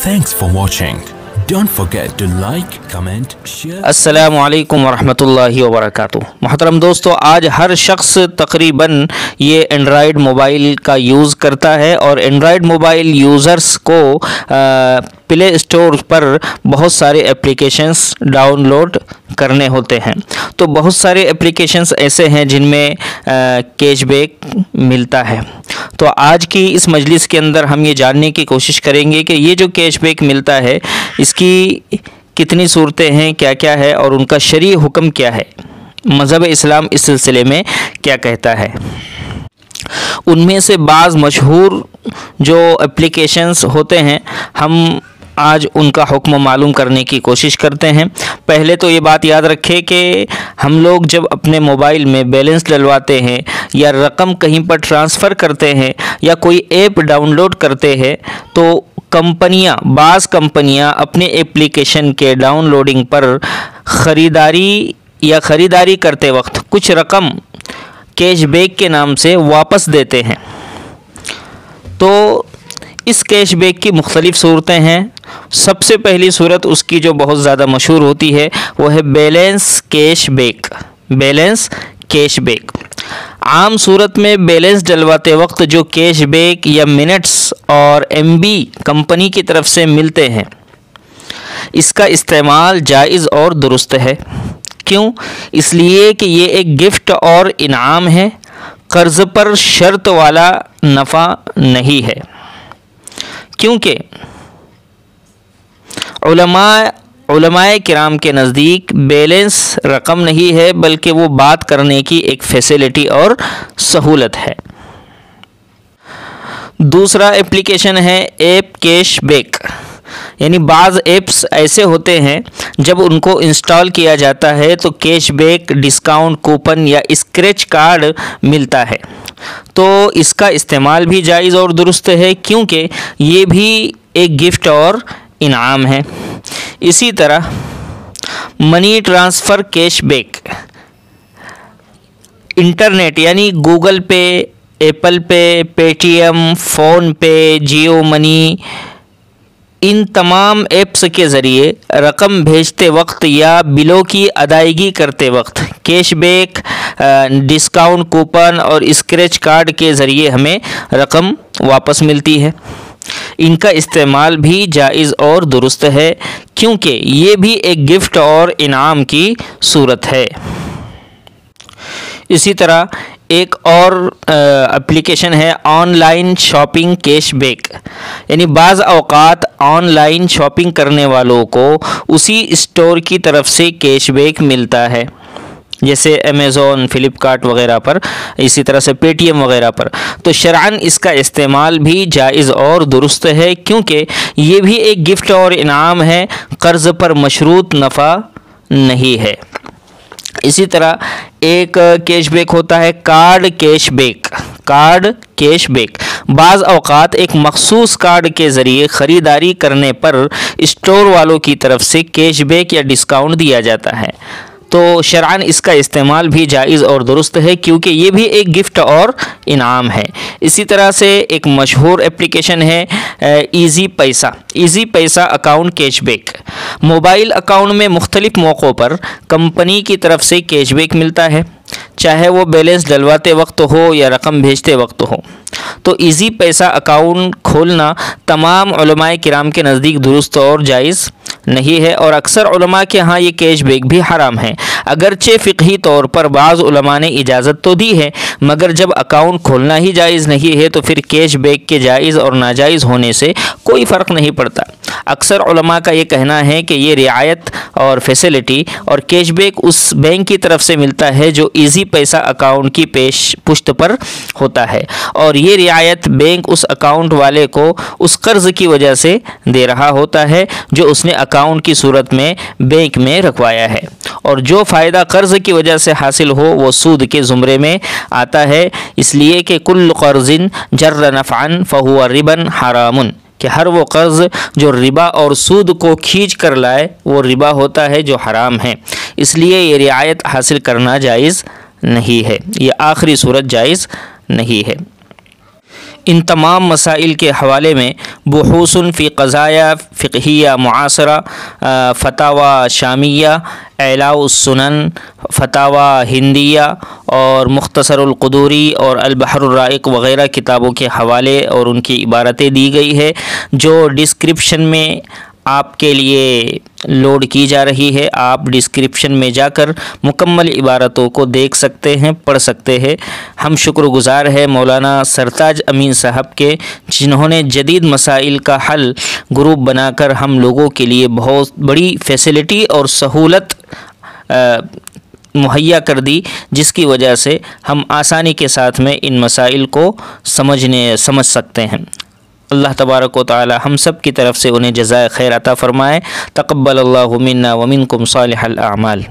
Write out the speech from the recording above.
Thanks for watching. Don't forget to like, comment, share. अस्सलामु अलैकुम वरहमतुल्लाहि वबरकातुह। मोहतरम दोस्तों, आज हर शख्स तकरीबन ये एंड्रॉयड मोबाइल का यूज़ करता है और एंड्रॉयड मोबाइल यूज़र्स को प्ले स्टोर पर बहुत सारे एप्लीकेशंस डाउनलोड करने होते हैं। तो बहुत सारे एप्लीकेशंस ऐसे हैं जिनमें कैशबैक मिलता है। तो आज की इस मजलिस के अंदर हम ये जानने की कोशिश करेंगे कि ये जो कैशबैक मिलता है इसकी कितनी सूरतें हैं, क्या क्या है और उनका शरई हुक्म क्या है, मज़हब इस्लाम इस सिलसिले में क्या कहता है। उनमें से बाज़ मशहूर जो एप्लीकेशंस होते हैं हम आज उनका हुक्म मालूम करने की कोशिश करते हैं। पहले तो ये बात याद रखें कि हम लोग जब अपने मोबाइल में बैलेंस डलवाते हैं या रकम कहीं पर ट्रांसफ़र करते हैं या कोई ऐप डाउनलोड करते हैं तो बाज़ कंपनियां अपने एप्लीकेशन के डाउनलोडिंग पर ख़रीदारी करते वक्त कुछ रकम कैशबैक के नाम से वापस देते हैं। तो इस कैशबैक की मुख्तलिफ़ सूरतें हैं। सबसे पहली सूरत उसकी जो बहुत ज़्यादा मशहूर होती है वो है बैलेंस कैशबैक। आम सूरत में बैलेंस डलवाते वक्त जो कैशबैक या मिनट्स और एमबी कंपनी की तरफ से मिलते हैं इसका इस्तेमाल जायज़ और दुरुस्त है। क्यों? इसलिए कि ये एक गिफ्ट और इनाम है, कर्ज़ पर शर्त वाला नफ़ा नहीं है। क्योंकि उलमाए किराम के नज़दीक बैलेंस रकम नहीं है बल्कि वो बात करने की एक फैसिलिटी और सहूलत है। दूसरा एप्लीकेशन है ऐप कैशबैक। यानी बाज़ ऐप्स ऐसे होते हैं जब उनको इंस्टॉल किया जाता है तो कैशबैक, डिस्काउंट कूपन या स्क्रैच कार्ड मिलता है। तो इसका इस्तेमाल भी जायज़ और दुरुस्त है क्योंकि ये भी एक गिफ्ट और इनाम है। इसी तरह मनी ट्रांसफ़र कैशबैक, इंटरनेट यानी गूगल पे, एप्पल पे, पेटीएम, फ़ोन पे, जियो मनी, इन तमाम ऐप्स के ज़रिए रकम भेजते वक्त या बिलों की अदायगी करते वक्त कैशबैक, डिस्काउंट कूपन और स्क्रैच कार्ड के ज़रिए हमें रकम वापस मिलती है। इनका इस्तेमाल भी जायज़ और दुरुस्त है क्योंकि ये भी एक गिफ्ट और इनाम की सूरत है। इसी तरह एक और एप्लीकेशन है ऑनलाइन शॉपिंग कैशबैक। यानी बाज़ औक़ात ऑनलाइन शॉपिंग करने वालों को उसी स्टोर की तरफ से कैशबैक मिलता है, जैसे अमेज़ॉन, फ़्लिपकार्ट वगैरह पर, इसी तरह से पेटीएम वगैरह पर। तो शरअन इसका इस्तेमाल भी जायज़ और दुरुस्त है क्योंकि ये भी एक गिफ्ट और इनाम है, कर्ज़ पर मशरूत नफ़ा नहीं है। इसी तरह एक कैशबैक होता है कार्ड कैशबैक। बाज़ औक़ात एक मख़सूस कार्ड के ज़रिए ख़रीदारी करने पर स्टोर वालों की तरफ से कैशबैक या डिस्काउंट दिया जाता है। तो शरअन इसका इस्तेमाल भी जायज़ और दुरुस्त है क्योंकि ये भी एक गिफ्ट और इनाम है। इसी तरह से एक मशहूर एप्लीकेशन है ईज़ी पैसा अकाउंट कैशबैक। मोबाइल अकाउंट में मुख्तलिफ़ मौक़ों पर कंपनी की तरफ से कैशबैक मिलता है, चाहे वो बैलेंस डलवाते वक्त हो या रकम भेजते वक्त हो। तो ईज़ी पैसा अकाउंट खोलना तमाम उलमाए किराम के नज़दीक दुरुस्त और जायज़ नहीं है और अक्सर उलमा के यहाँ ये कैशबैक भी हराम है। अगरचे फ़िक़ही तौर पर बाज़ उलमा ने इजाज़त तो दी है मगर जब अकाउंट खोलना ही जायज़ नहीं है तो फिर कैशबैक के जायज़ और नाजायज़ होने से कोई फ़र्क नहीं पड़ता। अक्सर उलमा का ये कहना है कि ये रियायत और फैसिलिटी और कैशबैक उस बैंक की तरफ से मिलता है जो ईज़ी पैसा अकाउंट की पुश्त पर होता है और ये रियायत बैंक उस अकाउंट वाले को उस कर्ज़ की वजह से दे रहा होता है जो उसने अकाउंट की सूरत में बैंक में रखवाया है और जो फ़ायदा कर्ज़ की वजह से हासिल हो वो सूद के ज़ुमरे में आता है। इसलिए कि कुल्लु क़र्ज़िन जर्र नफ़अन फ़हुव रिबन हरामुन, कि हर वो कर्ज़ जो रिबा और सूद को खींच कर लाए वो रिबा होता है जो हराम है। इसलिए ये रियायत हासिल करना जायज़ नहीं है, ये आखिरी सूरत जायज़ नहीं है। इन तमाम मसाइल के हवाले में बुहूसन फ़ी क़ज़ाया फ़िक़हिया मुआसरा, फ़तावा शामिया, इलाउस सुनन, फ़तावा हिंदिया और मुख्तसरुल क़ुदूरी और अल बहरुर राइक़ वग़ैरह किताबों के हवाले और उनकी इबारतें दी गई है, जो डिस्क्रिप्शन में आपके लिए लोड की जा रही है। आप डिस्क्रिप्शन में जाकर मुकम्मल इबारतों को देख सकते हैं, पढ़ सकते हैं। हम शुक्रगुज़ार हैं मौलाना सरताज अमीन साहब के, जिन्होंने जदीद मसाइल का हल ग्रुप बनाकर हम लोगों के लिए बहुत बड़ी फैसिलिटी और सहूलत मुहैया कर दी, जिसकी वजह से हम आसानी के साथ में इन मसाइल को समझ सकते हैं। अल्लाह तबारक व तआला हम सब की तरफ से उन्हें जज़ाए खैर अता फ़रमाए। तक़ब्बलल्लाहु मिन्ना व मिनकुम सालिहल अअमाल।